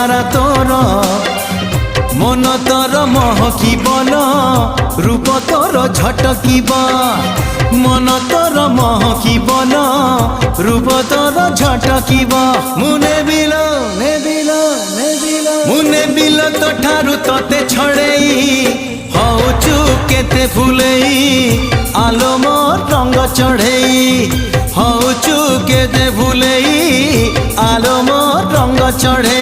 চেহারা তোর মন তোর মহকিবল রূপ তোর ঝটকিব মন তোর মহকিবল রূপ তোর ঝটকিব মু নেবিল নেবিল নেবিল মু নেবিল তো ঠারু তোতে ছড়েই হউচু কেতে ফুলেই আলো মোর রঙ্গ চढ़ेई হউচু কেতে ফুলেই আলো মোর রঙ্গ চढ़े।